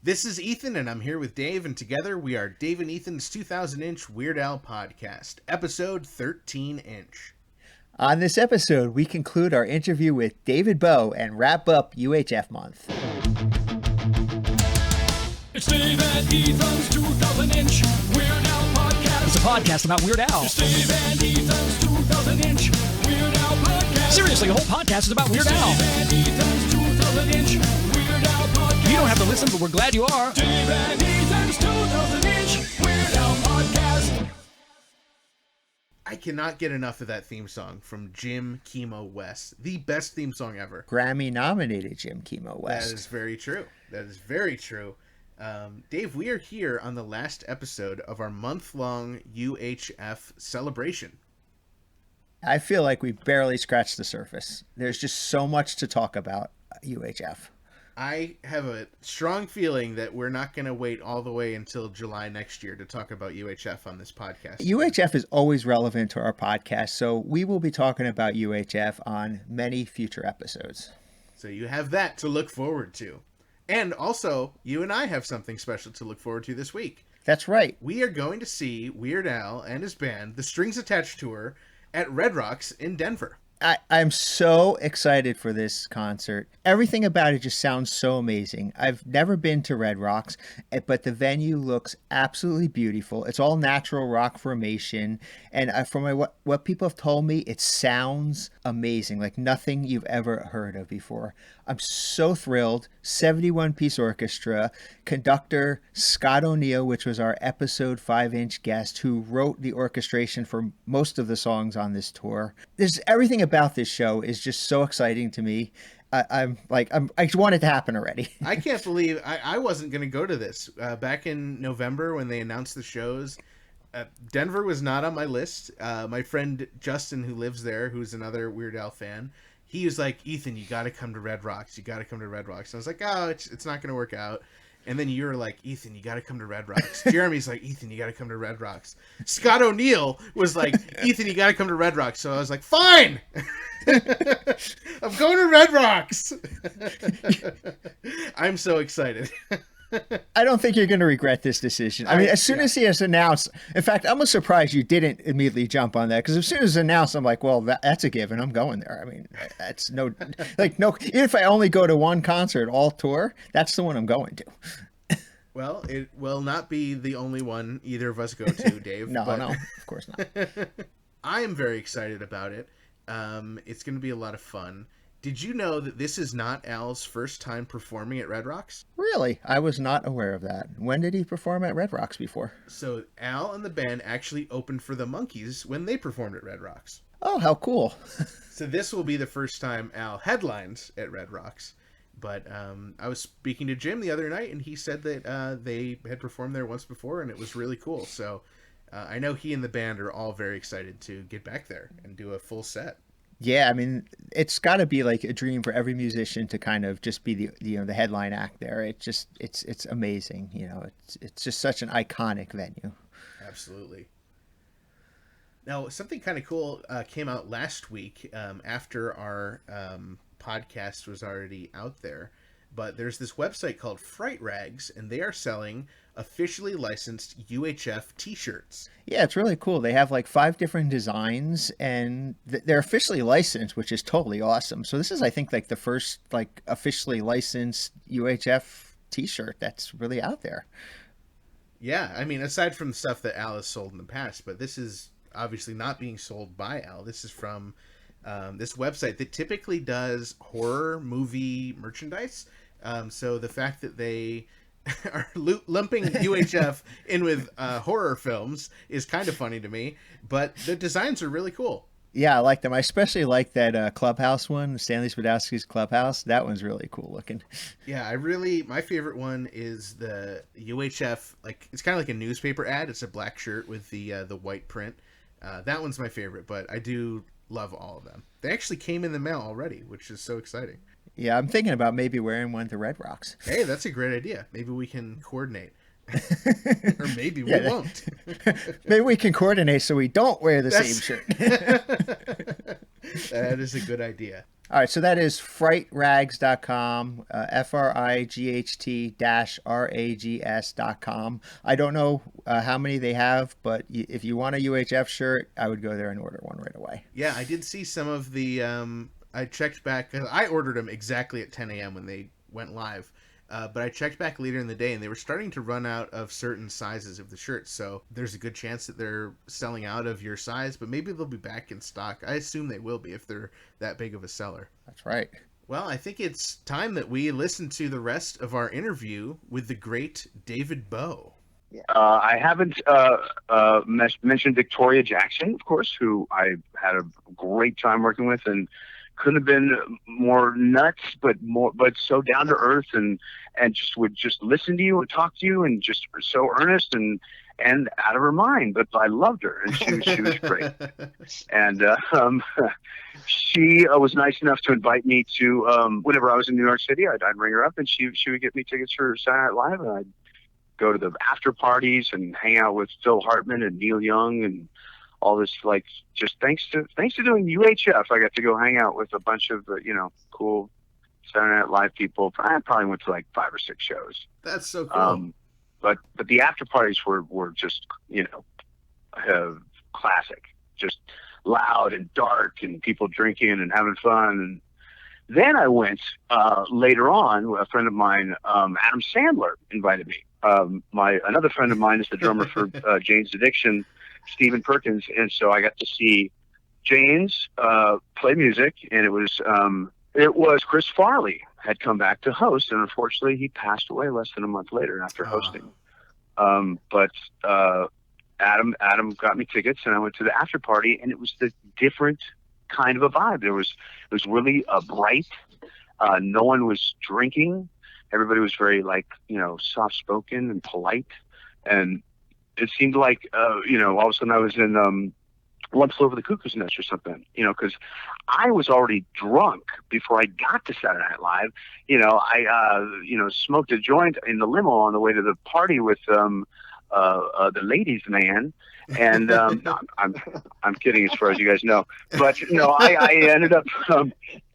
This is Ethan, and I'm here with Dave, and together we are Dave and Ethan's 2000-inch Weird Al podcast, episode 13-inch. On this episode, we conclude our interview with David Bowe and wrap up UHF month. It's Dave and Ethan's 2000-inch Weird Al podcast. It's a podcast about Weird Al. It's Dave and Ethan's 2000-inch Weird Al podcast. Seriously, the whole podcast is about Weird It's Al. Dave and Ethan's 2000-inch Weird Al podcast. You don't have to listen, but we're glad you are. Dave and Ethan's 2000-inch Weird Al podcast. I cannot get enough of that theme song from Jim Chemo West. The best theme song ever. Grammy-nominated Jim Chemo West. That is very true. That is very true. Dave, we are here on the last episode of our month-long UHF celebration. I feel like we barely scratched the surface. There's just so much to talk about UHF. I have a strong feeling that we're not going to wait all the way until July next year to talk about UHF on this podcast. UHF is always relevant to our podcast, so we will be talking about UHF on many future episodes. So you have that to look forward to. And also, you and I have something special to look forward to this week. That's right. We are going to see Weird Al and his band, the Strings Attached Tour, at Red Rocks in Denver. I'm so excited for this concert. Everything about it just sounds so amazing. I've never been to Red Rocks, but the venue looks absolutely beautiful. It's all natural rock formation. And from what people have told me, it sounds amazing, like nothing you've ever heard of before. I'm so thrilled. 71-piece orchestra, conductor Scott O'Neill, which was our episode 5-inch guest, who wrote the orchestration for most of the songs on this tour. There's everything about this show is just so exciting to me. I want it to happen already. I can't believe I wasn't going to go to this. Back in November when they announced the shows, Denver was not on my list. My friend Justin, who lives there, who's another Weird Al fan, he was like, Ethan, you got to come to Red Rocks. You got to come to Red Rocks. And I was like, oh, it's not going to work out. And then you were like, Ethan, you got to come to Red Rocks. Jeremy's like, Ethan, you got to come to Red Rocks. Scott O'Neill was like, Ethan, you got to come to Red Rocks. So I was like, fine. I'm going to Red Rocks. I'm so excited. I don't think you're going to regret this decision. I mean, as soon as he has announced, in fact, I'm surprised you didn't immediately jump on that, because as soon as it's announced, I'm like, well, that's a given. I'm going there. I mean, that's no, even if I only go to one concert all tour, that's the one I'm going to. Well, it will not be the only one either of us go to, Dave. No, of course not. I am very excited about it. It's going to be a lot of fun. Did you know that this is not Al's first time performing at Red Rocks? Really? I was not aware of that. When did he perform at Red Rocks before? So Al and the band actually opened for the Monkees when they performed at Red Rocks. Oh, how cool. So this will be the first time Al headlines at Red Rocks. But I was speaking to Jim the other night, and he said that they had performed there once before, and it was really cool. So I know he and the band are all very excited to get back there and do a full set. Yeah, I mean, it's got to be like a dream for every musician to kind of just be the headline act there. It's amazing. It's just such an iconic venue. Absolutely. Now, something kind of cool came out last week after our podcast was already out there. But there's this website called Fright Rags, and they are selling officially licensed UHF t-shirts. Yeah, it's really cool. They have like 5 different designs, and they're officially licensed, which is totally awesome. So this is, I think, like the first like officially licensed UHF t-shirt that's really out there. Yeah, I mean, aside from stuff that Al has sold in the past, but this is obviously not being sold by Al. This is from this website that typically does horror movie merchandise. So the fact that they are lumping UHF in with horror films is kind of funny to me, but the designs are really cool. Yeah, I like them. I especially like that Clubhouse one, Stanley Spadowski's Clubhouse. That one's really cool looking. Yeah, my favorite one is the UHF, like it's kind of like a newspaper ad. It's a black shirt with the white print. That one's my favorite, but I do love all of them. They actually came in the mail already, which is so exciting. Yeah, I'm thinking about maybe wearing one to Red Rocks. Hey, that's a great idea. Maybe we can coordinate. Or maybe we won't. Maybe we can coordinate so we don't wear the same shirt. That is a good idea. All right, so that is frightrags.com, FRIGHT-RAGS.com. I don't know how many they have, but if you want a UHF shirt, I would go there and order one right away. Yeah, I did see some of the. I checked back. I ordered them exactly at 10 a.m. when they went live. But I checked back later in the day, and they were starting to run out of certain sizes of the shirts. So there's a good chance that they're selling out of your size, but maybe they'll be back in stock. I assume they will be if they're that big of a seller. That's right. Well, I think it's time that we listen to the rest of our interview with the great David Bowe. I haven't mentioned Victoria Jackson, of course, who I had a great time working with, and couldn't have been more nuts, but so down to earth, and would just listen to you and talk to you, and just so earnest and out of her mind. But I loved her, and she was great. And she was nice enough to invite me to whenever I was in New York City, I'd ring her up, and she would get me tickets for Saturday Night Live, and I'd go to the after parties and hang out with Phil Hartman and Neil Young and all this, like, just thanks to doing UHF, I got to go hang out with a bunch of cool Saturday Night Live people. I probably went to like 5 or 6 shows. That's so cool. But the after parties were just classic, just loud and dark and people drinking and having fun. And then I went later on. A friend of mine, Adam Sandler, invited me. Another friend of mine is the drummer for Jane's Addiction, Stephen Perkins, and so I got to see Jane's play music, and it was Chris Farley had come back to host, and unfortunately he passed away less than a month later after hosting. But Adam got me tickets, and I went to the after party, and it was the different kind of a vibe. It was really bright. No one was drinking. Everybody was very soft spoken and polite, and it seemed like, all of a sudden I was in One Flew Over the Cuckoo's Nest or something, because I was already drunk before I got to Saturday Night Live. I smoked a joint in the limo on the way to the party with the ladies' man. And no, I'm kidding as far as you guys know. But, I ended up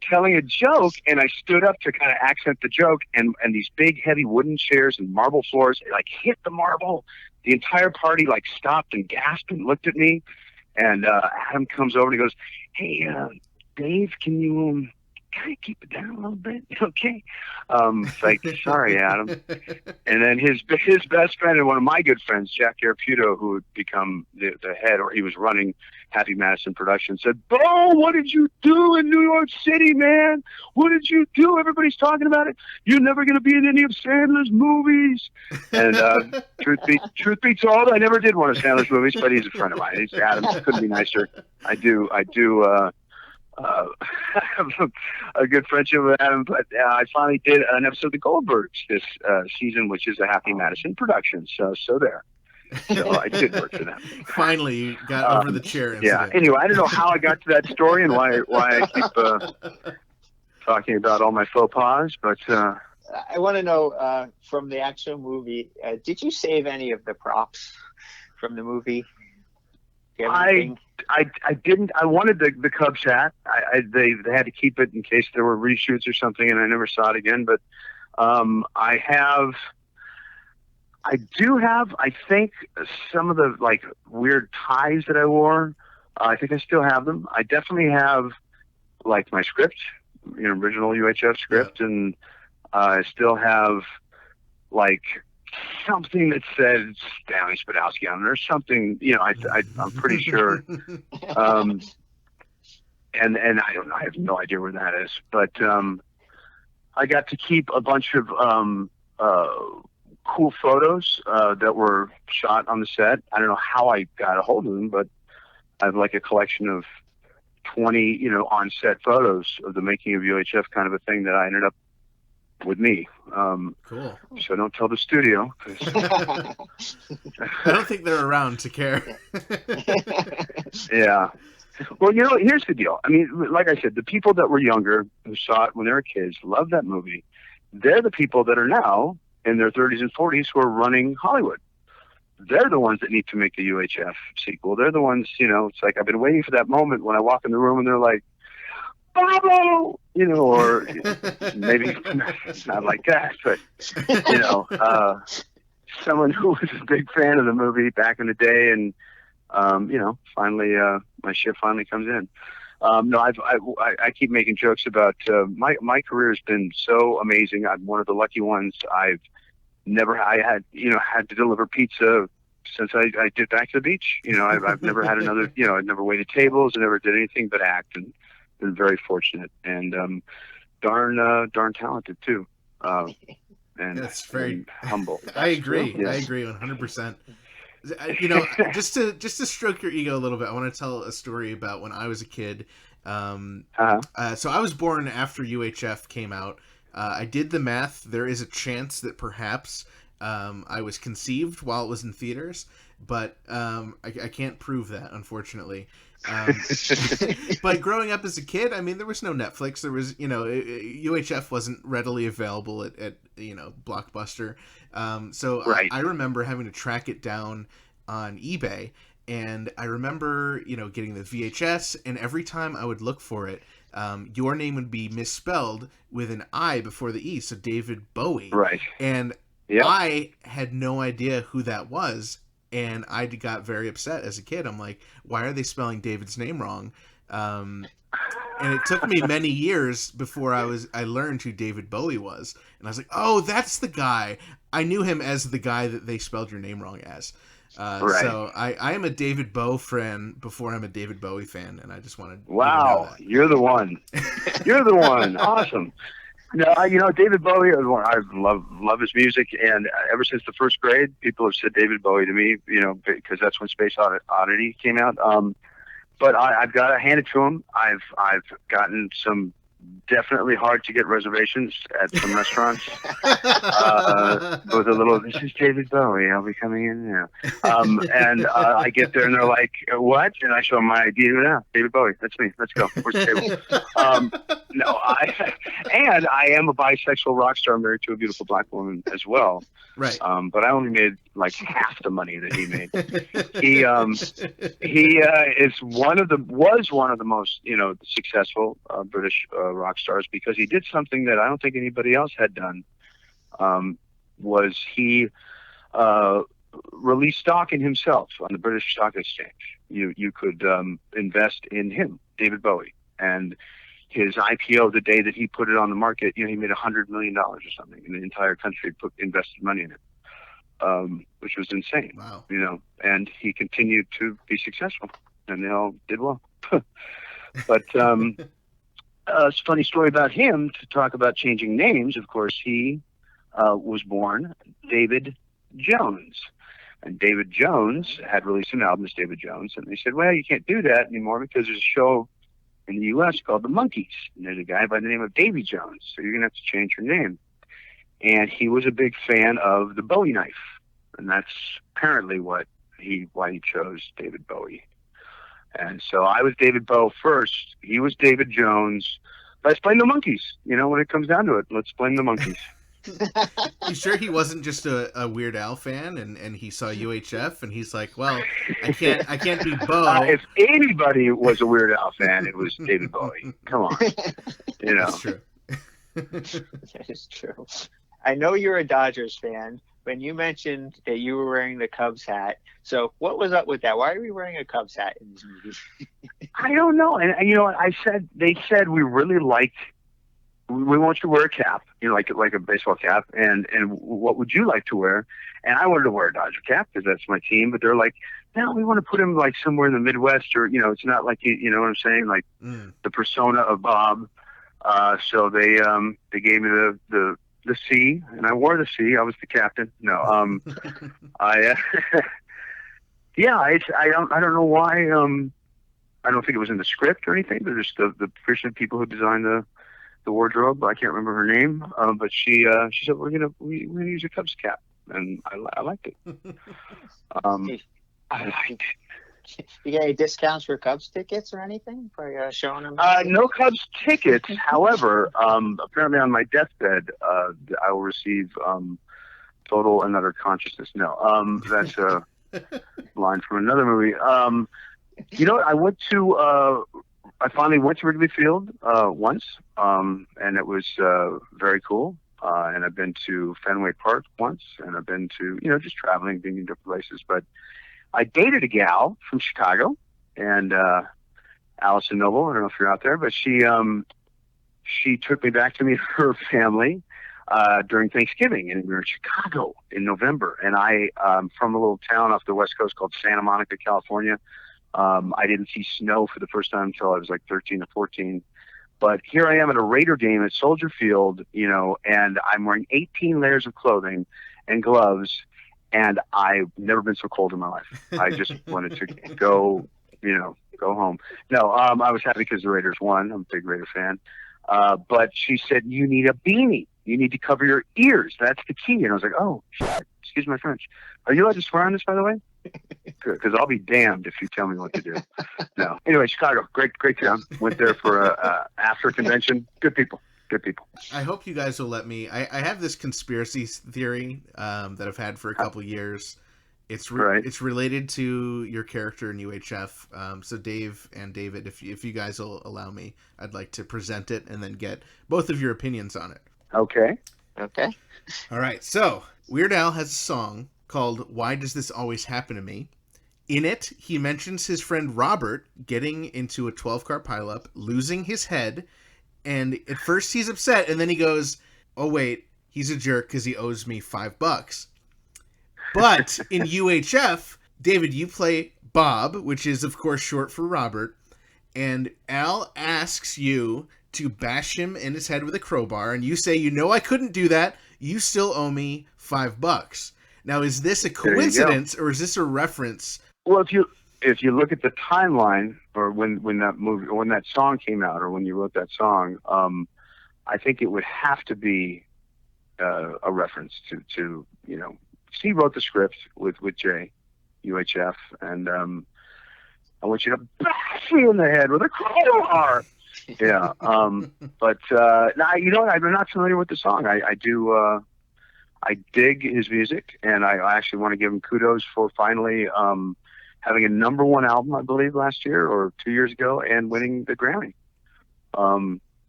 telling a joke, and I stood up to kind of accent the joke, and these big, heavy wooden chairs and marble floors, hit the marble. The entire party stopped and gasped and looked at me, and Adam comes over and he goes, "Hey, Dave, can you kind of keep it down a little bit? Okay." It's like, "Sorry, Adam." And then his best friend and one of my good friends, Jack Araputo, who had become the head, or he was running Happy Madison Productions, said, "Bo, what did you do in New York City, man? What did you do? Everybody's talking about it. You're never going to be in any of Sandler's movies." And truth be told, I never did one of Sandler's movies, but he's a friend of mine. Adam couldn't be nicer. I do have a good friendship with Adam, but I finally did an episode of The Goldbergs this season, which is a Happy Madison production. So there. So I did work for them. Finally, you got over the chair incident. Yeah. Anyway, I don't know how I got to that story and why I keep talking about all my faux pas, but I want to know from the actual movie, did you save any of the props from the movie? I didn't. I wanted the Cubs hat. They had to keep it in case there were reshoots or something, and I never saw it again. But I do have, I think, some of the weird ties that I wore. I think I still have them. I definitely have my script, original UHF script, and I still have something that said Stanley Spadowski on it or something. I'm pretty sure. And I don't know. I have no idea where that is, but I got to keep a bunch of cool photos that were shot on the set. I don't know how I got a hold of them, but I have a collection of 20, on-set photos of the making of UHF, kind of a thing that I ended up with me. Cool. So don't tell the studio. I don't think they're around to care. Yeah. Well, here's the deal. I mean, like I said, the people that were younger who saw it when they were kids loved that movie. They're the people that are now in their 30s and 40s who are running Hollywood. They're the ones that need to make the UHF sequel. They're the ones, it's like I've been waiting for that moment when I walk in the room and they're like, Bravo, or maybe it's not like that, but someone who was a big fan of the movie back in the day, and finally, my ship finally comes in. No, I keep making jokes about my career has been so amazing. I'm one of the lucky ones. I had to deliver pizza since I did Back to the Beach. I've never had another. I've never waited tables. I never did anything but act, and been very fortunate and darn talented too. And that's very and humble. I agree. Yes. I agree 100%. Just to stroke your ego a little bit, I want to tell a story about when I was a kid. So I was born after UHF came out. I did the math. There is a chance that perhaps I was conceived while it was in theaters, but I can't prove that, unfortunately. But growing up as a kid, I mean, there was no Netflix. There was, UHF wasn't readily available at Blockbuster. So right. I remember having to track it down on eBay, and I remember, getting the VHS, and every time I would look for it, your name would be misspelled with an I before the E, so David Bowie. Right. And yep. I had no idea who that was, and I got very upset as a kid. I'm like, why are they spelling David's name wrong? And it took me many years before I learned who David Bowie was. And I was like, oh, that's the guy. I knew him as the guy that they spelled your name wrong as. Right. So I am a David Bowe fan before I'm a David Bowie fan, and I just wanted to know that. You're the one. You're the one. Awesome. No, David Bowie, I love his music, and ever since the first grade, people have said David Bowie to me, because that's when Space Oddity came out. But I've got to hand it to him. I've gotten some definitely hard to get reservations at some restaurants with a little, this is David Bowie, I'll be coming in now. And I get there and they're like, what? And I show them my ID. Yeah, David Bowie, that's me. Let's go. Where's the table? No, I am a bisexual rock star married to a beautiful black woman as well. Right. But I only made like half the money that he made. He was one of the most successful British rock stars because he did something that I don't think anybody else had done. Was he released stock in himself on the British Stock Exchange? You could invest in him, David Bowie, and his IPO the day that he put it on the market, he made $100 million or something, and the entire country invested money in it, which was insane. Wow. And he continued to be successful, and they all did well. But it's a funny story about him to talk about changing names. Of course, he was born David Jones. And David Jones had released an album as David Jones, and they said, well, you can't do that anymore because there's a show in the U.S. called The Monkees, and there's a guy by the name of Davy Jones, so you're going to have to change your name. And he was a big fan of the Bowie knife, and that's apparently why he chose David Bowie. And so I was David Bowe first. He was David Jones. Let's blame the Monkees. When it comes down to it, let's blame the Monkees. You sure he wasn't just a Weird Al fan and he saw UHF and he's like, well, I can't be Bowe. If anybody was a Weird Al fan, it was David Bowie. Come on. That's true. That is true. I know you're a Dodgers fan. When you mentioned that you were wearing the Cubs hat, so what was up with that? Why are we wearing a Cubs hat in this movie? I don't know. And they said we really liked. We want you to wear a cap, like a baseball cap, and what would you like to wear? And I wanted to wear a Dodger cap because that's my team. But they're like, no, we want to put him like somewhere in the Midwest, or it's not like you know what I'm saying, like the persona of Bob. So they gave me the C, and I wore the C. I was the captain. No, I don't know why. I don't think it was in the script or anything. But just the person, people who designed the wardrobe. I can't remember her name, but she said we're gonna use a Cubs cap, and I liked it. I liked it. You get any discounts for Cubs tickets or anything for showing them? No Cubs tickets. However, apparently on my deathbed, I will receive total and utter consciousness. No, that's a line from another movie. I went to I finally went to Wrigley Field once, and it was very cool. And I've been to Fenway Park once, and I've been to, just traveling, being in different places. But I dated a gal from Chicago, and Allison Noble. I don't know if you're out there, but she took me back to meet her family during Thanksgiving, and we were in Chicago in November. And I'm from a little town off the West Coast called Santa Monica, California. I didn't see snow for the first time until I was like 13 or 14. But here I am at a Raider game at Soldier Field, and I'm wearing 18 layers of clothing and gloves, and I've never been so cold in my life. I just wanted to go home. No, I was happy because the Raiders won. I'm a big Raider fan. But she said, you need a beanie. You need to cover your ears. That's the key. And I was like, oh, shit. Excuse my French. Are you allowed to swear on this, by the way? Good, because I'll be damned if you tell me what to do. No. Anyway, Chicago, great town. Went there for after a convention. Good people. I hope you guys will let me. I have this conspiracy theory that I've had for a couple years. It's it's related to your character in UHF. So Dave and David, if you guys will allow me, I'd like to present it and then get both of your opinions on it. Okay. All right. So Weird Al has a song called "Why Does This Always Happen to Me?" In it, he mentions his friend Robert getting into a 12-car pileup, losing his head, and at first he's upset, and then he goes, "Oh wait, he's a jerk because he owes me $5." But in UHF, David, you play Bob, which is of course short for Robert, and Al asks you to bash him in his head with a crowbar, and you say, I couldn't do that. You still owe me $5. Now, is this a coincidence or is this a reference? Well, if you look at the timeline, or when that song came out, or when you wrote that song, I think it would have to be a reference to he wrote the script with Jay, UHF, and I want you to bash me in the head with a crowbar. Yeah, but now I'm not familiar with the song. I do. I dig his music, and I actually want to give him kudos for finally having a #1 album, I believe, last year or 2 years ago, and winning the Grammy.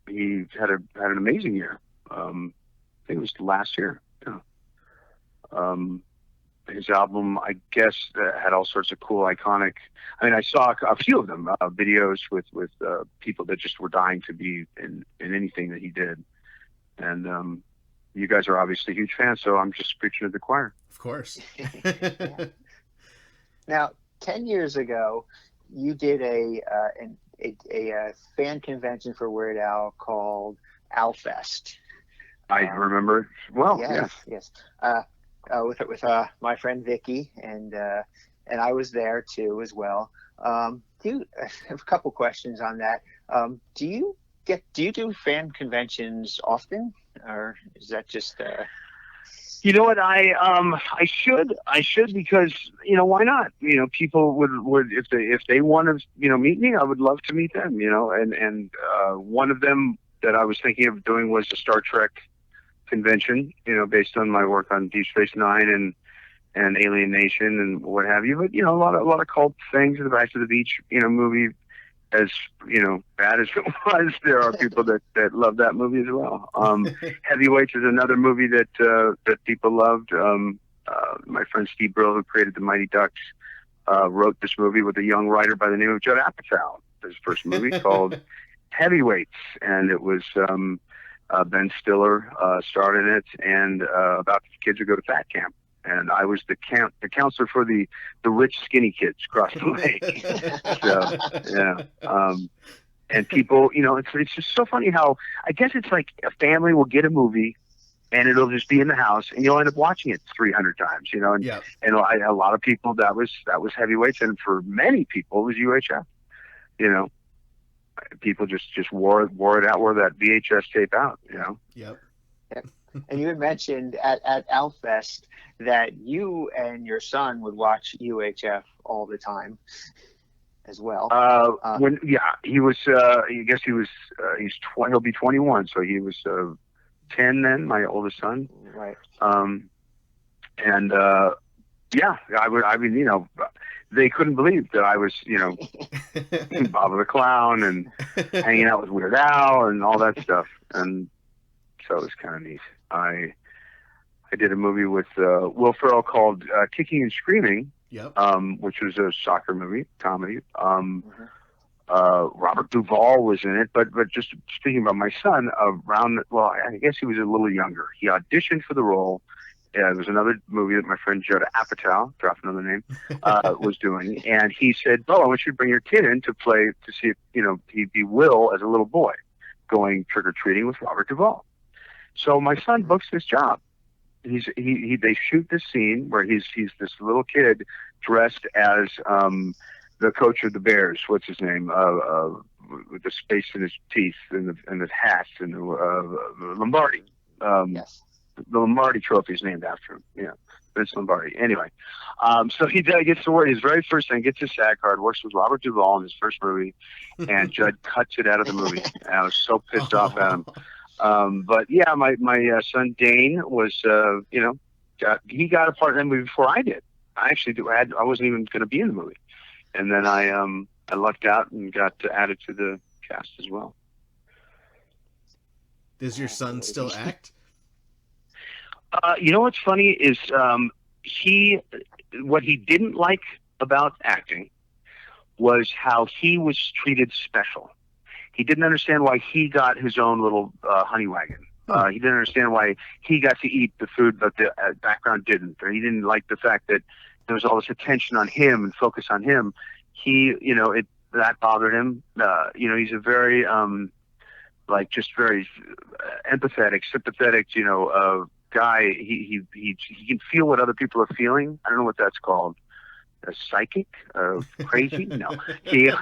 He had an amazing year. I think it was last year. Yeah. His album, I guess, had all sorts of cool, iconic. I mean, I saw a few of them, videos with people that just were dying to be in anything that he did, and you guys are obviously huge fans, so I'm just preaching to the choir. Of course. Yeah. Now, 10 years ago, you did a fan convention for Weird Al called Alfest. I remember. Well, yes. With my friend Vicky, and I was there too as well. I have a couple questions on that. Do you do fan conventions often, or is that just? You know what? I should because why not? People would if they want to meet me, I would love to meet them. And one of them that I was thinking of doing was a Star Trek convention, based on my work on Deep Space Nine and Alien Nation and what have you. But a lot of cult things. The Back to the Beach, movie, as bad as it was, there are people that love that movie as well. Heavyweights is another movie that people loved. My friend Steve Brill, who created the Mighty Ducks, wrote this movie with a young writer by the name of Judd Apatow. His first movie called Heavyweights, and it was Ben Stiller starred in it, and about the kids who go to fat camp. And I was the counselor for the rich skinny kids across the lake. So yeah, and people, it's just so funny how I guess it's like a family will get a movie, and it'll just be in the house, and you'll end up watching it 300 times. And Yep. and a lot of people that was Heavyweights, and for many people it was UHF. People just wore it out, wore that VHS tape out. Yep. And you had mentioned at Alfest that you and your son would watch UHF all the time as well. He was. I guess he was. He'll be 21, so he was 10 then. My oldest son. Right. I mean, they couldn't believe that I was, Bob the Clown and hanging out with Weird Al and all that stuff. And so it was kind of neat. I did a movie with Will Ferrell called Kicking and Screaming, Yep. which was a soccer movie, comedy. Robert Duvall was in it, but just speaking about my son, I guess he was a little younger. He auditioned for the role. There was another movie that my friend Judd Apatow, drop another name, was doing, and he said, "Bo, I want you to bring your kid in to play to see if he'd be Will as a little boy, going trick or treating with Robert Duvall." So my son books this job. They shoot this scene where he's this little kid dressed as the coach of the Bears. What's his name? With the space in his teeth and the hat and the Lombardi. Yes. The Lombardi Trophy is named after him. Yeah, Vince Lombardi. Anyway, so he gets to work. His very first thing, gets his SAG card, works with Robert Duvall in his first movie, and Judd cuts it out of the movie. And I was so pissed off at him. But yeah, my son Dane was, he got a part in the movie before I did. I wasn't even going to be in the movie, and then I lucked out and got added to the cast as well. Does your son still act? What's funny is what he didn't like about acting was how he was treated special. He didn't understand why he got his own little honey wagon. He didn't understand why he got to eat the food, but the background didn't. Or he didn't like the fact that there was all this attention on him and focus on him. That bothered him. He's a very, just very empathetic, sympathetic, guy. He can feel what other people are feeling. I don't know what that's called. A psychic? Crazy? No. He's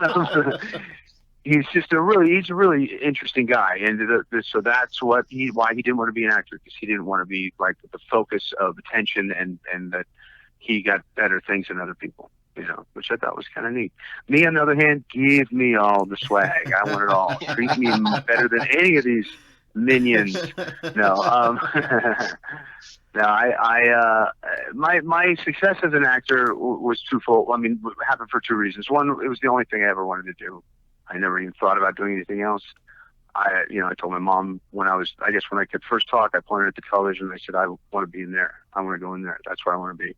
a really interesting guy, and so that's why he didn't want to be an actor, because he didn't want to be like the focus of attention, and that he got better things than other people, which I thought was kind of neat. Me, on the other hand, give me all the swag. I want it all. Treat me better than any of these minions. No, my success as an actor was twofold. I mean, it happened for two reasons. One, it was the only thing I ever wanted to do. I never even thought about doing anything else. I told my mom when I could first talk, I pointed at the television and I said, I want to be in there. I want to go in there. That's where I want to be.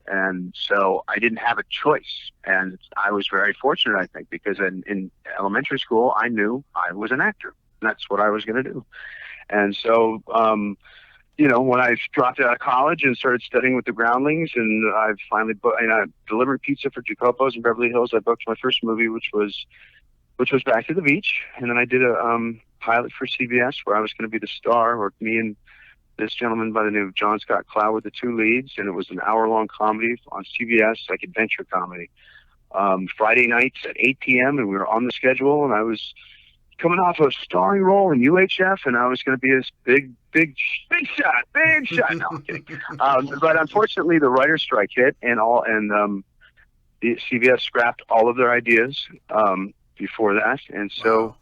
And so I didn't have a choice. And I was very fortunate, I think, because in elementary school, I knew I was an actor. That's what I was going to do. And so, when I dropped out of college and started studying with the Groundlings, and I finally delivered pizza for Jacopo's in Beverly Hills, I booked my first movie, which was Back to the Beach. And then I did a pilot for CBS where I was going to be the star, or me and this gentleman by the name of John Scott Cloud were the two leads. And it was an hour-long comedy on CBS, like adventure comedy, Friday nights at 8 p.m. And we were on the schedule, and I was coming off a starring role in UHJeff, and I was going to be this big shot. No, I'm kidding. But unfortunately, the writer's strike hit, and the CBS scrapped all of their ideas before that, and so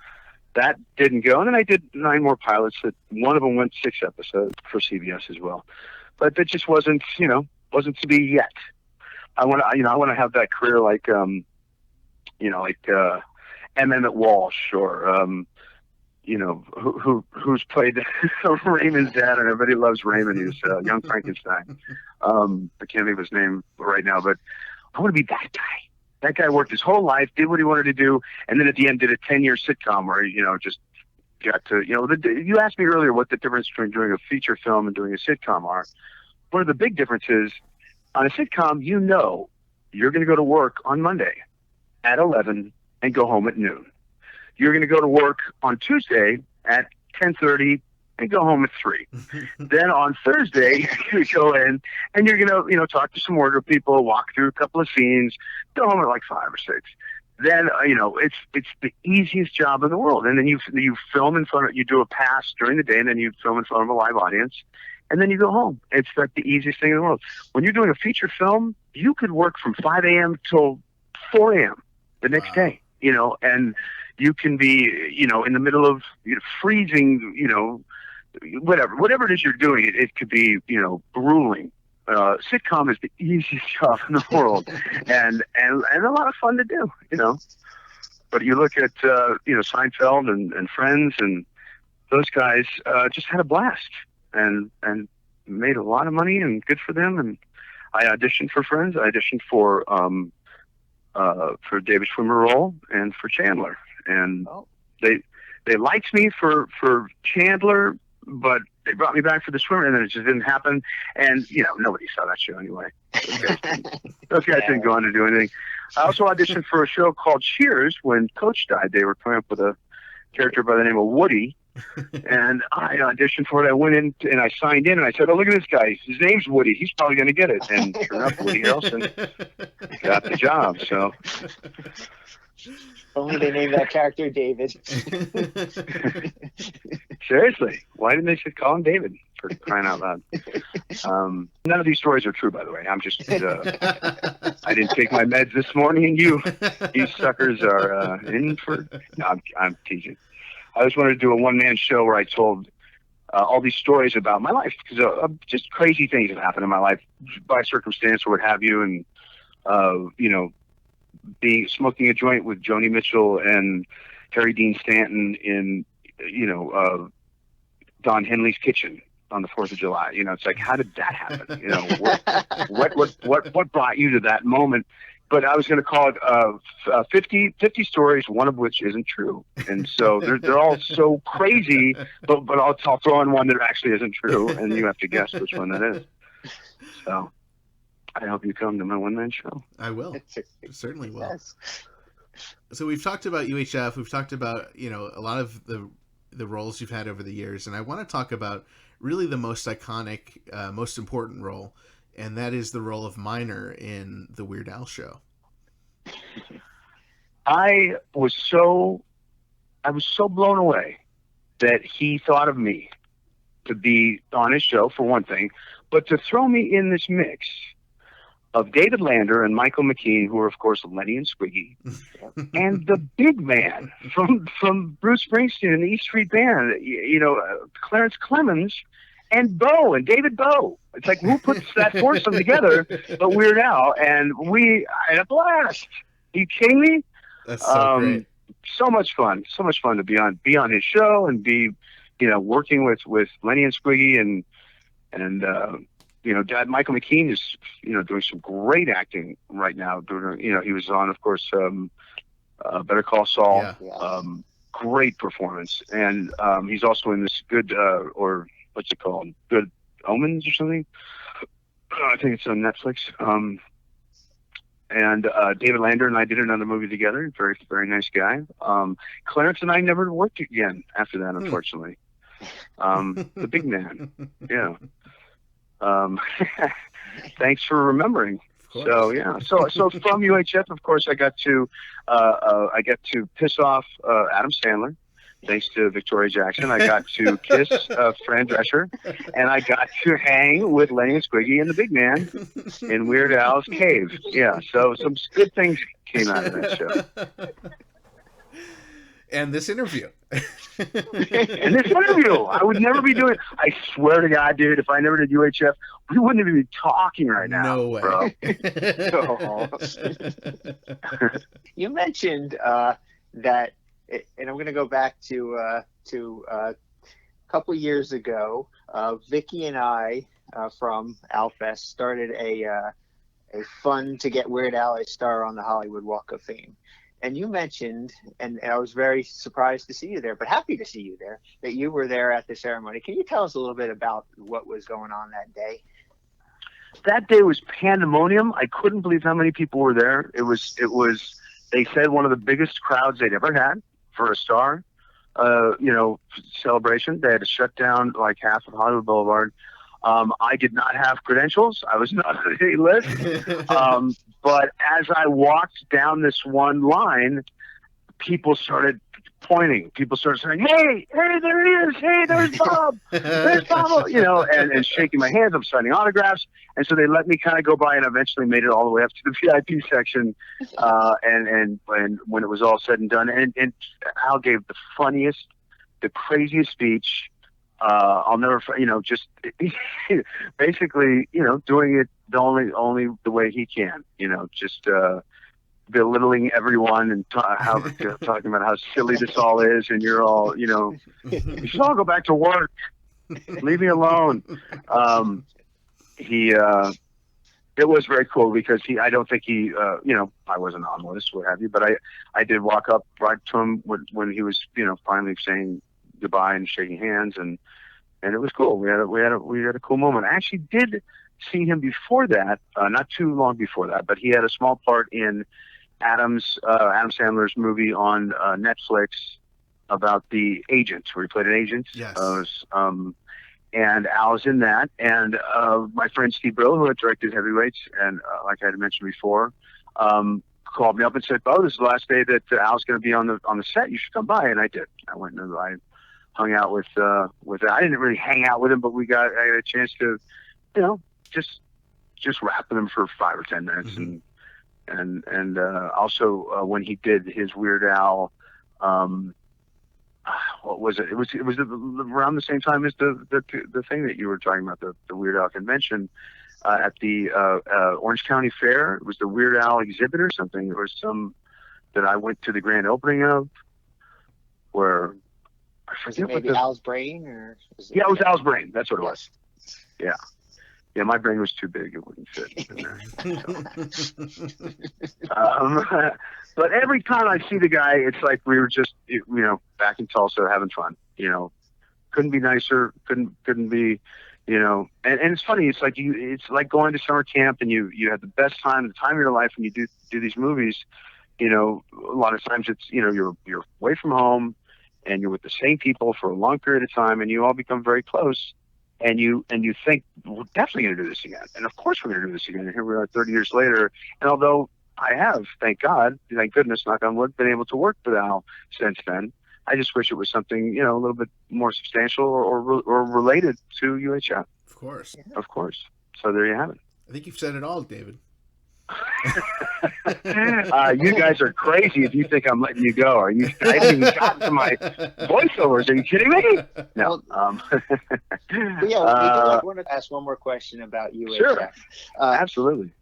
that didn't go. And then I did 9 more pilots. That one of them went 6 episodes for CBS as well, but that just wasn't to be yet. I want to have that career like Emmett Walsh, or who's played Raymond's dad, and everybody loves Raymond. He's Young Frankenstein. I can't think of his name right now, but I want to be that guy. That guy worked his whole life, did what he wanted to do, and then at the end did a 10-year sitcom where just got to you asked me earlier what the difference between doing a feature film and doing a sitcom are. One of the big differences on a sitcom, you're going to go to work on Monday at 11 and go home at noon. You're going to go to work on Tuesday at 10:30 and go home at 3. Then on Thursday, you go in and you're going to, talk to some wardrobe people, walk through a couple of scenes, go home at like 5 or 6. Then, it's the easiest job in the world. And then you film you do a pass during the day, and then you film in front of a live audience, and then you go home. It's like the easiest thing in the world. When you're doing a feature film, you could work from 5 a.m. till 4 a.m. the next day, and you can be, in the middle of whatever it is you're doing. It could be, grueling. sitcom is the easiest job in the world, and a lot of fun to do, But you look at Seinfeld and Friends, and those guys just had a blast and made a lot of money, and good for them. And I auditioned for Friends. I auditioned for David Schwimmer role and for Chandler, and they liked me for Chandler, but they brought me back for the Schwimmer, and then it just didn't happen. And nobody saw that show anyway. Those guys didn't go on to do anything. I also auditioned for a show called Cheers. When Coach died, they were coming up with a character by the name of Woody, and I auditioned for it. I went in and I signed in, and I said, "Oh, look at this guy. His name's Woody. He's probably going to get it." And sure enough, Woody Harrelson got the job. So only they named that character David. Seriously, why didn't they just call him David, for crying out loud? None of these stories are true, by the way. I'm just I didn't take my meds this morning, and you suckers are in for. No, I'm teasing. I just wanted to do a one-man show where I told all these stories about my life, because just crazy things have happened in my life by circumstance or what have you, and smoking a joint with Joni Mitchell and Harry Dean Stanton in Don Henley's kitchen on the 4th of July. It's like, how did that happen? What brought you to that moment? But I was going to call it 50 stories, one of which isn't true. And so they're all so crazy, but I'll throw in one that actually isn't true, and you have to guess which one that is. So I hope you come to my one-man show. I will. Certainly will. Yes. So we've talked about UHF. We've talked about, a lot of the roles you've had over the years. And I want to talk about really the most iconic, most important role. And that is the role of Miner in The Weird Al Show. I was so blown away that he thought of me to be on his show, for one thing, but to throw me in this mix of David Lander and Michael McKean, who are, of course, Lenny and Squiggy, and the big man from Bruce Springsteen and the E Street Band, Clarence Clemens, and Bowe, and David Bowe. It's like, who puts that foursome together but Weird Al? And I had a blast. Are you kidding me? That's so great. So much fun to be on his show and be, working with Lenny and Squiggy and Dad Michael McKean is, doing some great acting right now. He was on, of course, Better Call Saul. Yeah. Great performance, and he's also in this good or what's it called? Good Omens or something. I think it's on Netflix. And David Lander and I did another movie together. Very, very nice guy. Clarence and I never worked again after that, unfortunately. The big man. Yeah. Thanks for remembering. So yeah. So from UHF, of course, I got to piss off Adam Sandler. Thanks to Victoria Jackson, I got to kiss Fran Drescher, and I got to hang with Lenny and Squiggy and the big man in Weird Al's cave. Yeah, so some good things came out of that show. And this interview. I would never be doing. I swear to God, dude, if I never did UHF, we wouldn't even be talking right now. No way. Bro. You mentioned that. And I'm going to go back to a couple years ago. Vicky and I from Alfest started a fund to get Weird Al a star on the Hollywood Walk of Fame. And you mentioned, and I was very surprised to see you there, but happy to see you there, that you were there at the ceremony. Can you tell us a little bit about what was going on that day? That day was pandemonium. I couldn't believe how many people were there. It was. They said one of the biggest crowds they'd ever had for a star, celebration. They had to shut down like half of Hollywood Boulevard. I did not have credentials. I was not on the list. But as I walked down this one line, people started pointing. People started saying, hey, there he is. Hey, there's Bob. There's Bob. And shaking my hands. I'm signing autographs. And so they let me kind of go by, and eventually made it all the way up to the VIP section. And when it was all said and done, and Al gave the funniest, the craziest speech. I'll never, just basically, doing it only the way he can, just belittling everyone and talking about how silly this all is, and you're all, you should all go back to work. Leave me alone. It was very cool because I don't think he, I wasn't on the list, what have you, but I did walk up right to him when he was, finally saying goodbye and shaking hands, and it was cool. We had a cool moment. I actually did see him before that, not too long before that, but he had a small part in Adam Sandler's movie on Netflix about the agent, where he played an agent. Yes. And Al's in that, and my friend Steve Brill, who had directed Heavyweights, and like I had mentioned before, called me up and said, "Oh, this is the last day that Al's going to be on the set. You should come by." And I did. I went and I hung out with. I didn't really hang out with him, but I got a chance to, just rap with him for 5 or 10 minutes, and also when he did his Weird Al. What was it? It was around the same time as the thing that you were talking about, the Weird Al convention at the Orange County Fair. It was the Weird Al exhibit or something. There was some that I went to the grand opening of, where I forget maybe Al's Brain, or it was Al's Brain. That's what it was. Yeah, my brain was too big; it wouldn't fit in there. But every time I see the guy, it's like we were just, back in Tulsa having fun. Couldn't be nicer. Couldn't be, And it's funny. It's like going to summer camp, and you have the best time, the time of your life, when you do these movies. A lot of times it's you're away from home, and you're with the same people for a long period of time, and you all become very close. And you think, we're definitely going to do this again. And of course we're going to do this again. And here we are 30 years later. And although I have, thank goodness, knock on wood, been able to work with Al since then, I just wish it was something, a little bit more substantial or related to UHF. Of course. Of course. So there you have it. I think you've said it all, David. You guys are crazy if you think I'm letting you go. I haven't even gotten to my voiceovers. Are you kidding me? No. We want to ask one more question about UHF. Sure. Absolutely.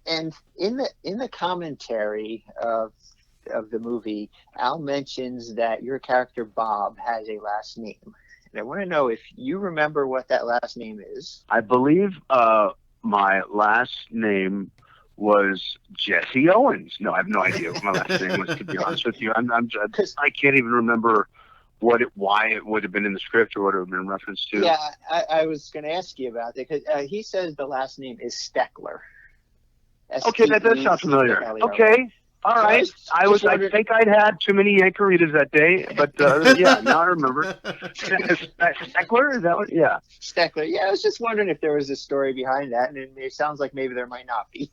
And in the commentary of the movie, Al mentions that your character Bob has a last name, and I want to know if you remember what that last name is. I believe my last name was Jesse Owens. No, I have no idea what my last name was, to be honest with you. I can't even remember why it would have been in the script or what it would have been referenced to. Yeah, I was going to ask you about it, because he says the last name is Steckler. Okay, that does sound familiar. Okay. All right. I think I'd had too many Yankaritas that day, but now I remember. Steckler? Is that what? Yeah. Steckler. Yeah, I was just wondering if there was a story behind that, and it sounds like maybe there might not be.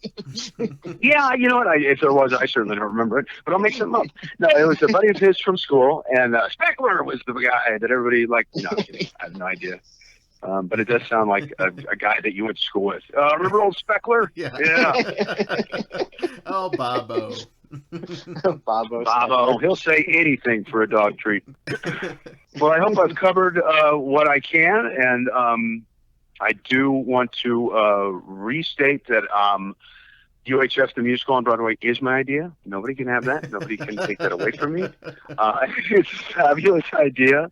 Yeah, you know what? If there was, I certainly don't remember it, but I'll make something up. No, it was a buddy of his from school, and Steckler was the guy that everybody liked. No, I have no idea. But it does sound like a guy that you went to school with. Remember old Speckler? Yeah. Oh, Bobo. Bobo. He'll say anything for a dog treat. Well, I hope I've covered what I can, and I do want to restate that UHF the musical on Broadway is my idea. Nobody can have that. Nobody can take that away from me. It's a fabulous idea.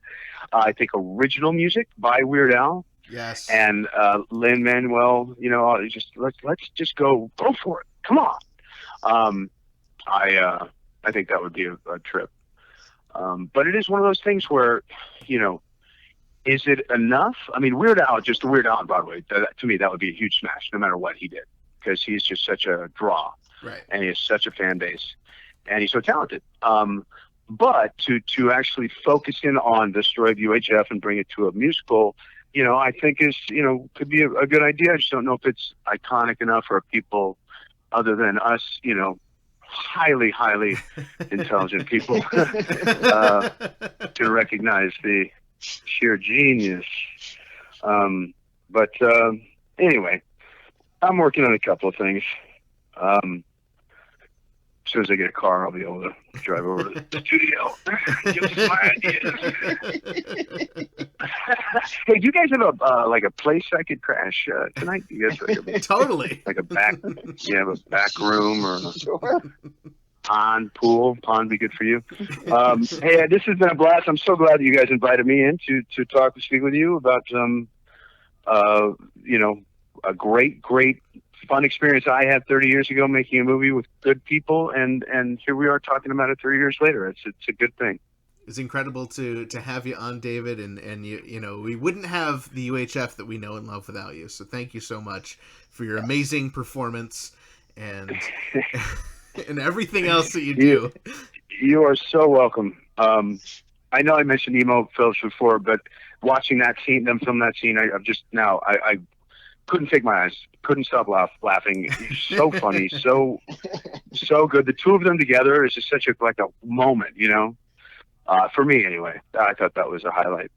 I think original music by Weird Al. Yes. And Lin-Manuel, let's just go for it. Come on. I think that would be a trip. But it is one of those things where, is it enough? I mean, Weird Al, just the Weird Al on Broadway, to me, that would be a huge smash, no matter what he did, because he's just such a draw. Right. And he has such a fan base, and he's so talented. But to actually focus in on the story of UHF and bring it to a musical, I think is, could be a good idea. I just don't know if it's iconic enough for people other than us, highly, highly intelligent people to recognize the sheer genius. But anyway, I'm working on a couple of things. As soon as I get a car, I'll be able to drive over to the studio. Give us my ideas. Hey, do you guys have a place I could crash tonight? Do you guys Totally. like a back? You have a back room or Sure. pool? Pond be good for you. Hey, this has been a blast. I'm so glad that you guys invited me in to talk and speak with you about a great fun experience I had 30 years ago making a movie with good people, and here we are talking about it 30 years later. It's a good thing. It's incredible to have you on, David, and you know, we wouldn't have the UHF that we know and love without you. So thank you so much for your amazing performance and and everything else that you do. You are so welcome. I know I mentioned Emo Phillips before, but watching them film that scene, I couldn't take my eyes, couldn't stop laughing. He's so funny, so good. The two of them together is just such a moment, you know. For me, anyway, I thought that was a highlight.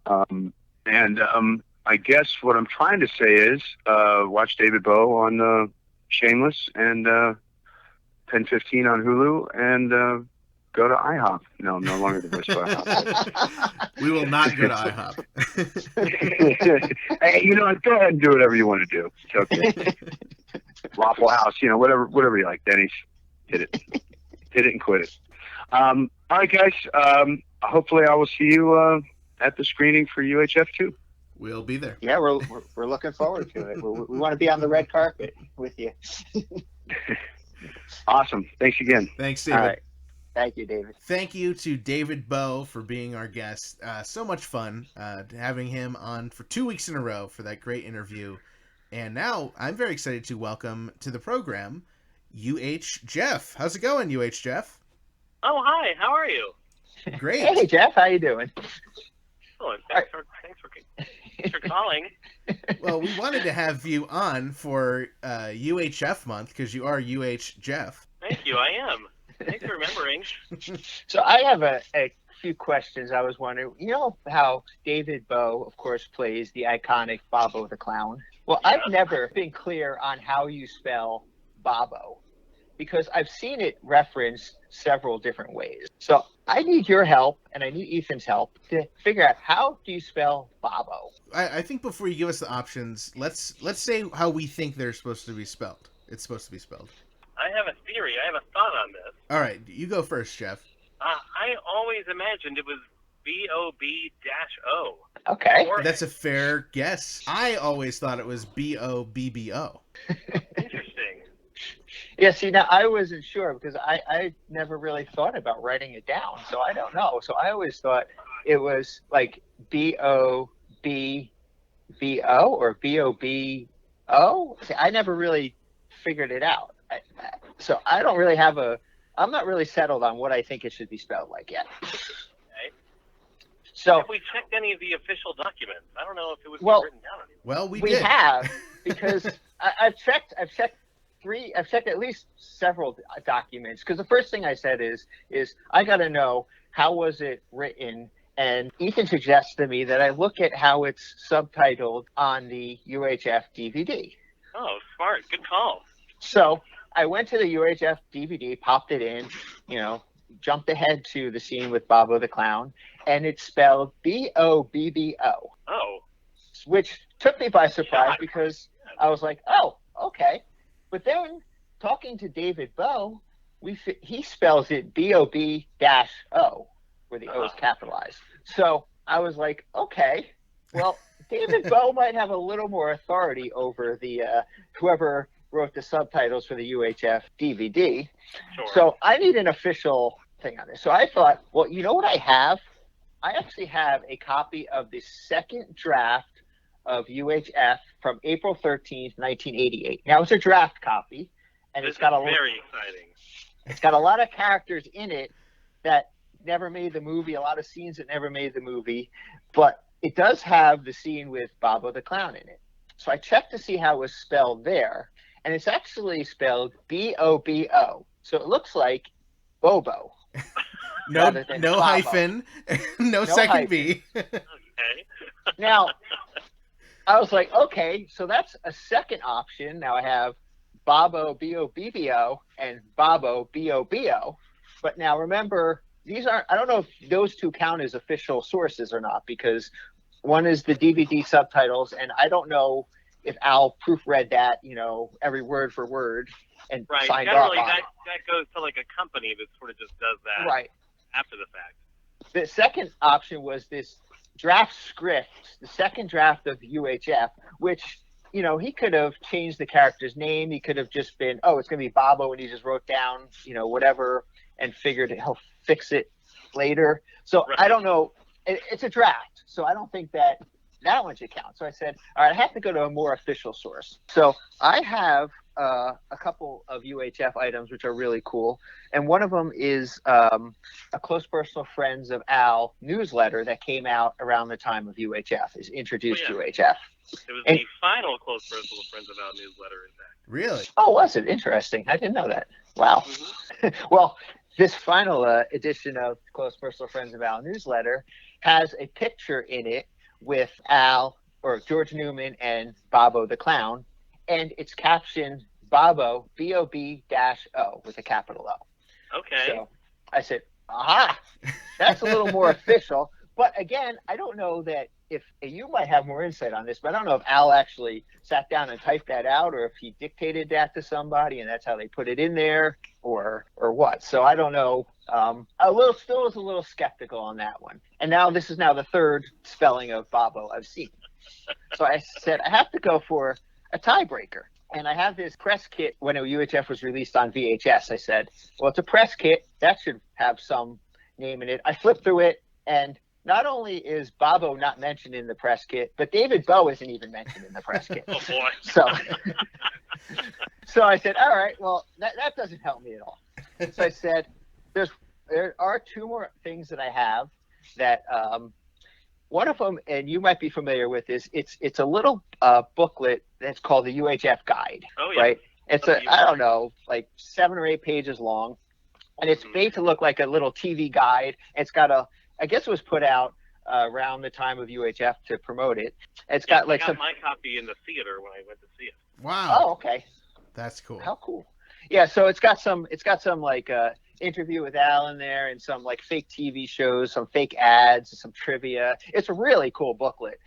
I guess what I'm trying to say is watch David Bowe on Shameless and 10:15 on Hulu, and go to IHOP. No, I'm no longer the voice for IHOP. We will not go to IHOP. Hey, you know, go ahead and do whatever you want to do. It's okay. Waffle House, you know, whatever you like. Denny's, hit it and quit it. All right, guys. Hopefully, I will see you at the screening for UHF 2. We'll be there. Yeah, we're looking forward to it. We want to be on the red carpet with you. Awesome. Thanks again. Thanks, David. All right. Thank you, David. Thank you to David Bowe for being our guest. So much fun having him on for 2 weeks in a row for that great interview. And now I'm very excited to welcome to the program UHJeff. How's it going, UHJeff? Oh, hi. How are you? Great. Hey, Jeff. How you doing? Excellent. Thanks for calling. Well, we wanted to have you on for UHF month because you are UHJeff. Thank you. I am. Thanks for remembering. So I have a few questions. I was wondering, you know how David Bowe, of course, plays the iconic Bobo the Clown? Well, Yeah. I've never been clear on how you spell Bobo because I've seen it referenced several different ways. So I need your help, and I need Ethan's help to figure out how do you spell Bobo? I think before you give us the options, let's say how we think they're supposed to be spelled. It's supposed to be spelled. I have a theory. I have a thought on this. All right, you go first, Jeff. I always imagined it was B-O-B-O. Okay. Or That's a fair guess. I always thought it was B-O-B-B-O. interesting. Yeah, see, now I wasn't sure because I never really thought about writing it down, so I don't know. So I always thought it was like B-O-B-B-O or B-O-B-O. See, I never really figured it out. So I don't really have I'm not really settled on what I think it should be spelled like yet. Okay. So Have we checked any of the official documents? I don't know if it was Well, written down anywhere. Well, we we did. have because I've checked at least several documents because the first thing I said is I got to know how was it written, and Ethan suggests to me that I look at how it's subtitled on the UHF DVD. Oh, smart. Good call. So I went to the UHF DVD, popped it in, jumped ahead to the scene with Bobo the Clown, and it's spelled B-O-B-B-O, Oh, which took me by surprise Yeah. because I was like, oh, okay. But then talking to David Bowe, he spells it B-O-B-O, where the O is capitalized. So I was like, okay, well, David Bowe might have a little more authority over the whoever wrote the subtitles for the UHF DVD. sure. So I need an official thing on this. So I thought, well, you know what I have? I actually have a copy of the second draft of UHF from April 13th, 1988. Now it's a draft copy, and This it's got is very exciting. it's got a lot of characters in it that never made the movie, a lot of scenes that never made the movie, but it does have the scene with Bobo the Clown in it. So I checked to see how it was spelled there, and it's actually spelled B-O-B-O. So it looks like Bobo. No rather than Bobo. hyphen, no second hyphen. B. Okay. Now, I was like, okay, so that's a second option. Now I have Bobo B-O-B-B-O and Bobo B-O-B-O. But now remember, these aren't, I don't know if those two count as official sources or not, because one is the DVD subtitles, and I don't know if Al proofread that, every word for word and Right. signed Generally, off on that it. goes to like a company that sort of just does that Right. after the fact. The second option was this draft script, the second draft of UHF, which, he could have changed the character's name. He could have just been, oh, it's going to be Bobo, and he just wrote down, whatever, and figured he'll fix it later. So Right. I don't know. It's a draft, so I don't think that one should count. So I said, all right, I have to go to a more official source. So I have a couple of UHF items which are really cool, and one of them is a Close Personal Friends of Al newsletter that came out around the time of UHF. Is introduced Oh, yeah. UHF. It was And- the final Close Personal Friends of Our newsletter, in fact. Really? Oh, was it? Interesting. I didn't know that. Wow. Well, this final edition of Close Personal Friends of Al newsletter has a picture in it with Al, or George Newman, and Bobo the Clown, and it's captioned Bobo, B-O-B-O, with a capital O. Okay. So I said, aha, that's a little more official. But again, I don't know that if you might have more insight on this, but I don't know if Al actually sat down and typed that out, or if he dictated that to somebody and that's how they put it in there, or what. So I don't know. Still was a little skeptical on that one. And now this is now the third spelling of Bobo I've seen. So I said, I have to go for a tiebreaker. And I have this press kit when UHF was released on VHS. I said, well, it's a press kit. That should have some name in it. I flipped through it, and not only is Bobo not mentioned in the press kit, but David Bowe isn't even mentioned in the press kit. Oh, boy. So I said, all right, well, that doesn't help me at all. So I said, there are two more things that I have that one of them, and you might be familiar with this, it's a little booklet that's called the UHF Guide. Oh, yeah. Right? It's I don't know, like 7 or 8 pages long. And it's made to look like a little TV guide. It's got I guess it was put out around the time of UHF to promote it. It's got I like got some. my copy in the theater when I went to see it. Wow. Oh, okay. That's cool. How cool. Yeah, so it's got some like interview with Al in there, and some like fake TV shows, some fake ads, some trivia. It's a really cool booklet.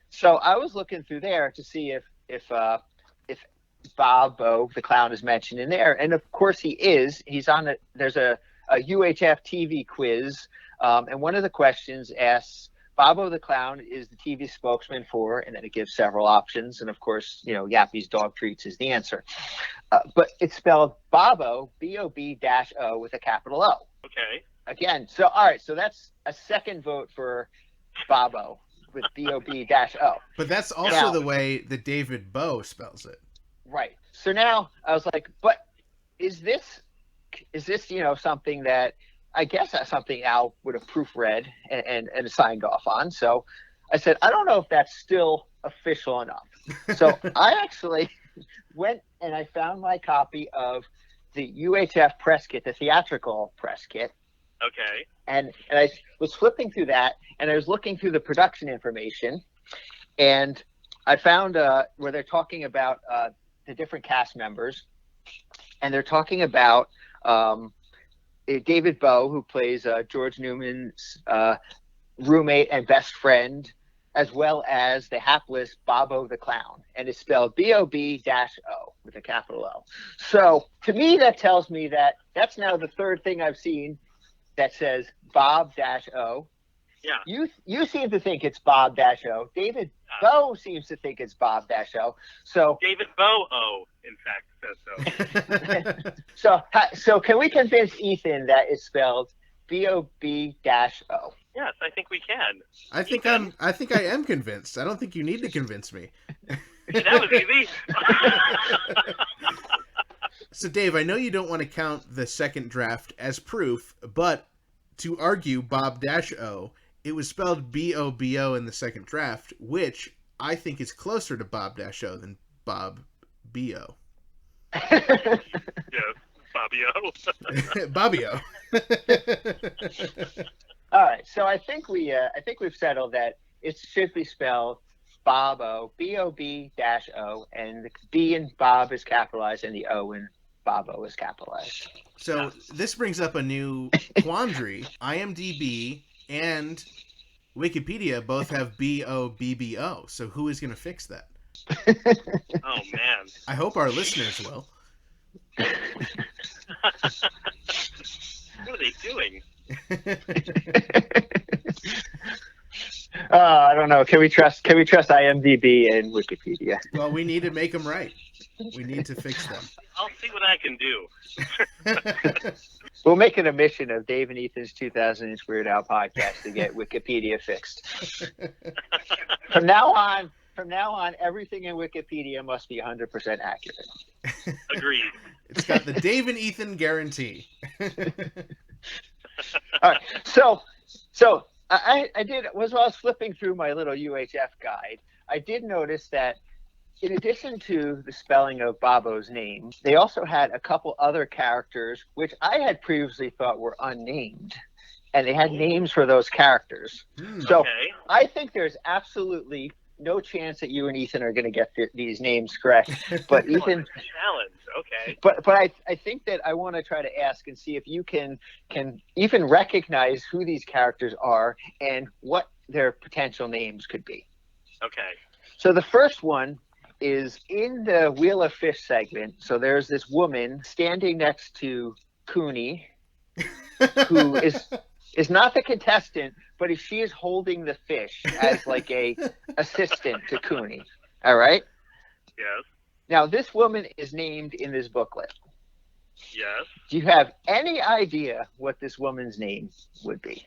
So I was looking through there to see if Bobo the Clown is mentioned in there, and of course he is. He's on there's a UHF TV quiz, and one of the questions asks, Bobo the Clown is the TV spokesman for, and then it gives several options, and of course, Yappy's Dog Treats is the answer. But it's spelled Bobo, B-O-B-O, with a capital O. Okay. Again, so all right, so that's a second vote for Bobo with B-O-B-O. But that's also Now- the way that David Bowe spells it. Right. So now I was like, but is this something that I guess that's something Al would have proofread and signed off on. So I said, I don't know if that's still official enough. So I actually went and I found my copy of the UHF press kit, the theatrical press kit. Okay. And I was flipping through that, and I was looking through the production information, and I found where they're talking about the different cast members, and they're talking about David Bowe, who plays George Newman's roommate and best friend, as well as the hapless Bobo the Clown, and it's spelled B-O-B-O with a capital O. So to me, that tells me that that's now the third thing I've seen that says Bob-O. Yeah. You seem to think it's Bob-O. David Bowe seems to think it's Bob-O. So David Bowe, in fact, says so. so can we convince Ethan that it's spelled B-O-B-O? Yes, I think we can. I think I am convinced. I don't think you need to convince me. That was easy. So Dave, I know you don't want to count the second draft as proof, but to argue Bob-O, it was spelled B-O-B-O in the second draft, which I think is closer to Bob-O than Bob-B-O. Yes, Bobby-O. Bobby-O. All right, so I think we've settled that it should be spelled Bobo, B-O-B-O, and the B in Bob is capitalized and the O in Bobo is capitalized. So this brings up a new quandary. IMDb and Wikipedia both have B-O-B-B-O. So who is going to fix that? Oh man. I hope our listeners will. What are they doing? I don't know. Can we trust IMDb and Wikipedia? Well, we need to make them right. We need to fix them. I'll see what I can do. We'll make it a mission of Dave and Ethan's 2000-inch Weird Al podcast to get Wikipedia fixed. From now on, everything in Wikipedia must be 100% accurate. Agreed. It's got the Dave and Ethan guarantee. All right. So I did, while I was flipping through my little UHF guide, I did notice that in addition to the spelling of Bobo's name, they also had a couple other characters which I had previously thought were unnamed, and they had names for those characters. So Okay. I think there's absolutely no chance that you and Ethan are going to get these names correct. But Ethan, Challenge. Okay. but I think that I want to try to ask and see if you can even recognize who these characters are and what their potential names could be. Okay. So the first one is in the Wheel of Fish segment. So there's this woman standing next to Cooney, who is not the contestant, but she is holding the fish as like a assistant to Cooney. All right. Yes. Now this woman is named in this booklet. Yes. Do you have any idea what this woman's name would be?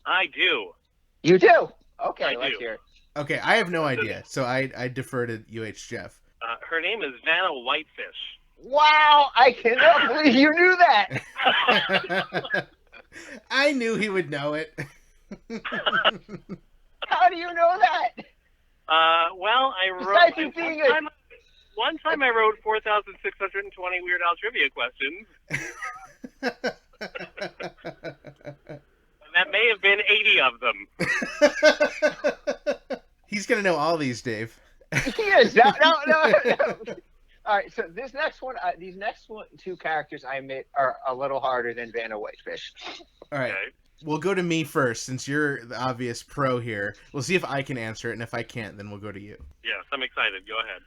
I do. You do? Okay, I let's do. hear it. Okay, I have no idea, so I defer to UHJeff. Her name is Vanna Whitefish. Wow, I cannot believe you knew that. I knew he would know it. How do you know that? Well, I wrote. Besides you being One time I wrote 4,620 Weird Al trivia questions. And that may have been 80 of them. He's gonna know all these, Dave. He is. No. All right, so these next two characters I admit are a little harder than Vanna Whitefish. All right, Okay. we'll go to me first since you're the obvious pro here. We'll see if I can answer it, and if I can't, then we'll go to you. Yes, I'm excited. Go ahead.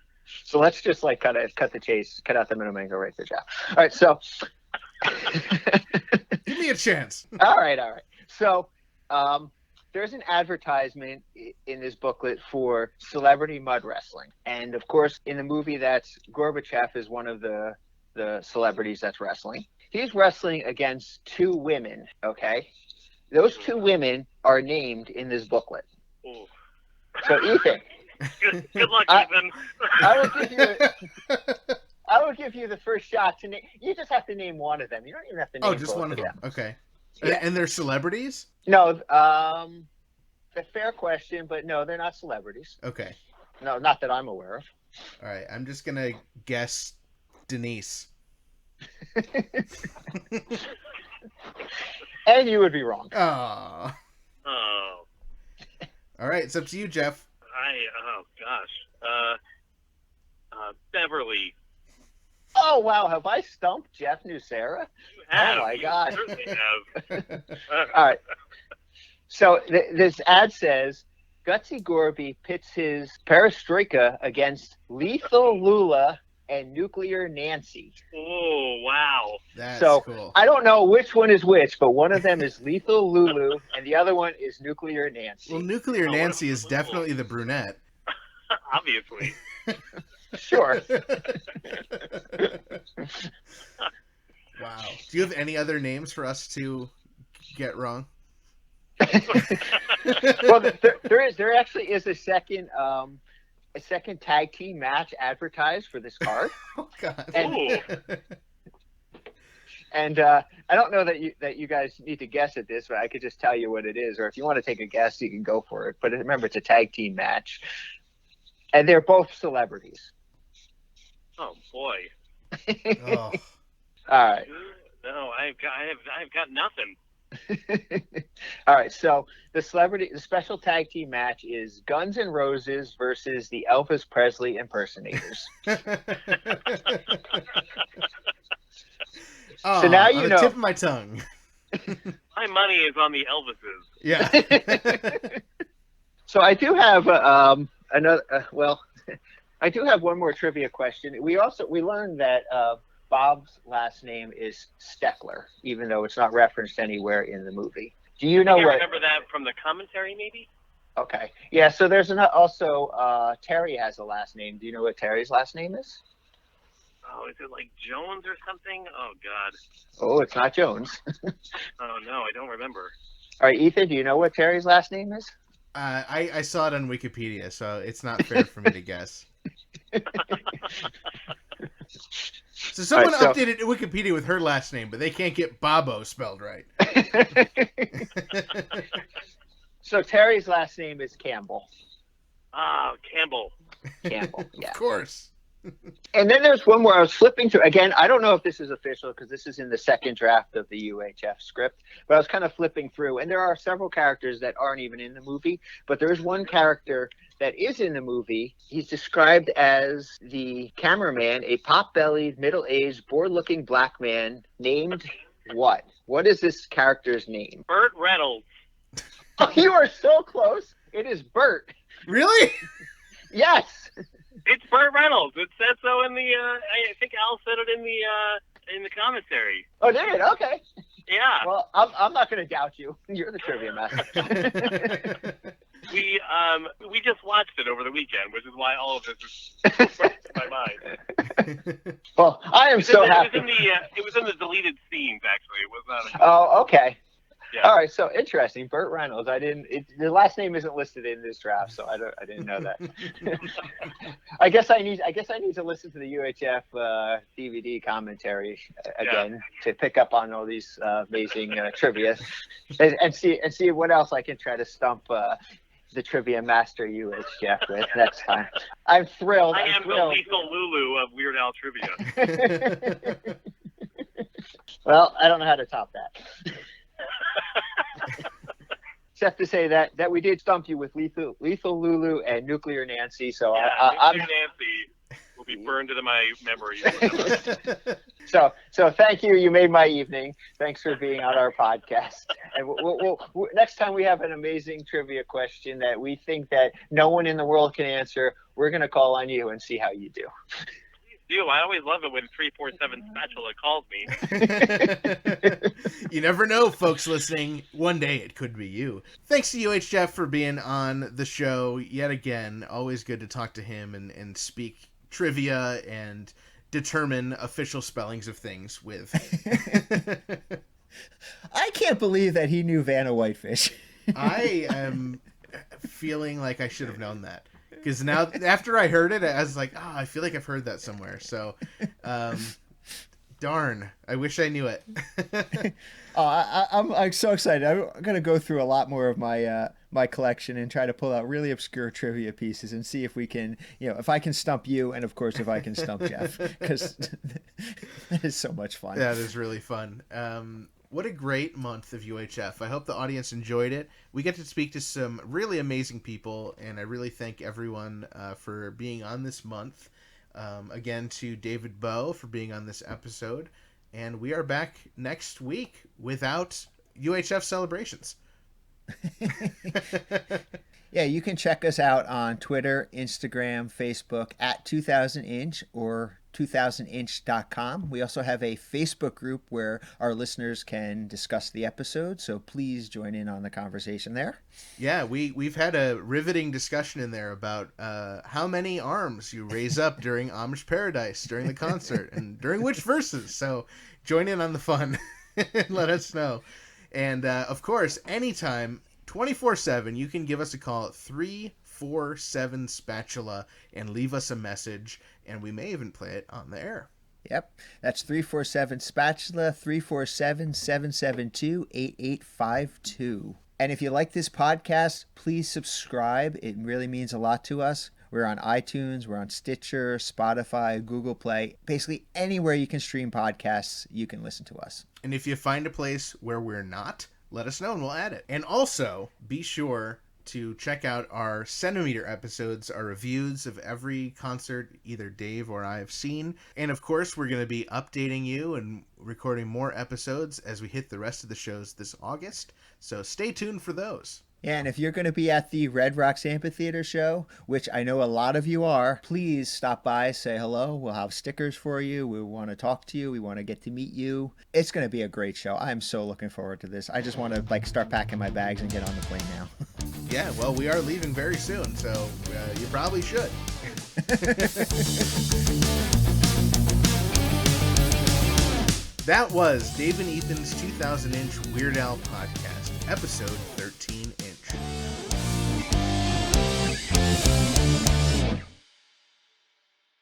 So let's just like cut the chase, cut out the middleman, and go right to the job. All right, so Give me a chance. all right. So there's an advertisement in this booklet for celebrity mud wrestling. And of course, in the movie, that's Gorbachev is one of the celebrities that's wrestling. He's wrestling against two women, okay? Those two women are named in this booklet. Ooh. So Ethan, Good luck, I- Ethan. I will give you the first shot to name. You just have to name one of them. You don't even have to name Oh, just both one of them. Okay. Yeah. And they're celebrities? No, a fair question, but no, they're not celebrities. Okay. No, not that I'm aware of. All right. I'm just gonna guess Denise. And you would be wrong. Oh. Oh. All right. It's up to you, Jeff. Oh gosh. Beverly. Oh, wow. Have I stumped Jeff Nucera? You have. Oh, my You God. certainly have. All right. So this ad says, Gutsy Gorby pits his perestroika against Lethal Lula and Nuclear Nancy. Oh, wow. That's So cool. I don't know which one is which, but one of them is Lethal Lulu and the other one is Nuclear Nancy. Well, Nuclear Oh, Nancy what is a- definitely the brunette. Obviously. Sure. Wow. Do you have any other names for us to get wrong? Well, there actually is a second tag team match advertised for this card. Oh God. And I don't know that you guys need to guess at this, but I could just tell you what it is, or if you want to take a guess, you can go for it. But remember, it's a tag team match, and they're both celebrities. Oh boy. Oh. All right. No, I've got nothing. All right, so the special tag team match is Guns N' Roses versus the Elvis Presley impersonators. Oh, So now on you the know. tip of my tongue. My money is on the Elvises. Yeah. So I do have another. I do have one more trivia question. We learned that Bob's last name is Steckler, even though it's not referenced anywhere in the movie. Do you know I what? remember that from the commentary, maybe? Okay, yeah. So there's also Terry has a last name. Do you know what Terry's last name is? Oh, is it like Jones or something? Oh, God. Oh, it's not Jones. Oh, no, I don't remember. All right, Ethan, do you know what Terry's last name is? I saw it on Wikipedia, so it's not fair for me to guess. So someone updated Wikipedia with her last name, but they can't get Bobo spelled right. So Terry's last name is Campbell. Ah, Campbell. Campbell, yeah. Of course. And then there's one more I was flipping through. Again, I don't know if this is official because this is in the second draft of the UHF script, but I was kind of flipping through. And there are several characters that aren't even in the movie, but there is one character that is in the movie. He's described as the cameraman, a pot-bellied, middle-aged, bored-looking black man named what? What is this character's name? Burt Reynolds. Oh, you are so close. It is Burt. Really? Yes. It's Burt Reynolds. It said so in the. I think Al said it in the commentary. Oh, did it? Okay. Yeah. Well, I'm not going to doubt you. You're the trivia master. We just watched it over the weekend, which is why all of this is fresh in my mind. Well, I am so happy. It was in the deleted scenes. Actually, it was not. Oh, okay. Yeah. All right, so interesting. Burt Reynolds. The last name isn't listed in this draft, so I didn't know that. I guess I need to listen to the UHF DVD commentary again to pick up on all these amazing trivia and see what else I can try to stump the trivia master UHJeff with next time. I'm thrilled. I am the lethal Lulu of Weird Al trivia. Well, I don't know how to top that. Except to say that we did stump you with Lethal Lulu and Nuclear Nancy. So Nuclear Nancy will be burned into my memory. So thank you. You made my evening. Thanks for being on our podcast. And we'll next time we have an amazing trivia question that we think that no one in the world can answer, we're going to call on you and see how you do. I always love it when 347 Spatula calls me. You never know, folks listening. One day it could be you. Thanks to UHJeff for being on the show yet again. Always good to talk to him and speak trivia and determine official spellings of things with. I can't believe that he knew Vanna Whitefish. I am feeling like I should have known that. Because now, after I heard it, I was like, I feel like I've heard that somewhere. So, darn, I wish I knew it. I'm so excited. I'm going to go through a lot more of my my collection and try to pull out really obscure trivia pieces and see if we can, if I can stump you, and of course, if I can stump Jeff, because that is so much fun. That is really fun. What a great month of UHF. I hope the audience enjoyed it. We get to speak to some really amazing people, and I really thank everyone for being on this month. Again, to David Bowe for being on this episode. And we are back next week without UHF celebrations. Yeah, you can check us out on Twitter, Instagram, Facebook at 2000inch or 2000inch.com. We also have a Facebook group where our listeners can discuss the episode, so please join in on the conversation there. Yeah, we've had a riveting discussion in there about how many arms you raise up during Amish Paradise during the concert and during which verses. So join in on the fun and let us know. And of course, anytime, 24/7, you can give us a call at 347 Spatula and leave us a message, and we may even play it on the air. Yep, that's 347 Spatula, 347-772-8852. And if you like this podcast, please subscribe. It really means a lot to us. We're on iTunes, we're on Stitcher, Spotify, Google Play. Basically anywhere you can stream podcasts, you can listen to us. And if you find a place where we're not, let us know and we'll add it. And also, be sure to check out our Centimeter episodes, our reviews of every concert either Dave or I have seen. And of course, we're going to be updating you and recording more episodes as we hit the rest of the shows this August. So stay tuned for those. Yeah, and if you're going to be at the Red Rocks Amphitheater show, which I know a lot of you are, please stop by, say hello. We'll have stickers for you. We want to talk to you. We want to get to meet you. It's going to be a great show. I'm so looking forward to this. I just want to start packing my bags and get on the plane now. Yeah, well, we are leaving very soon, so you probably should. That was Dave and Ethan's 2000-inch Weird Al podcast, episode 13-inch.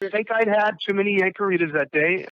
I think I'd had too many Yankaritas that day.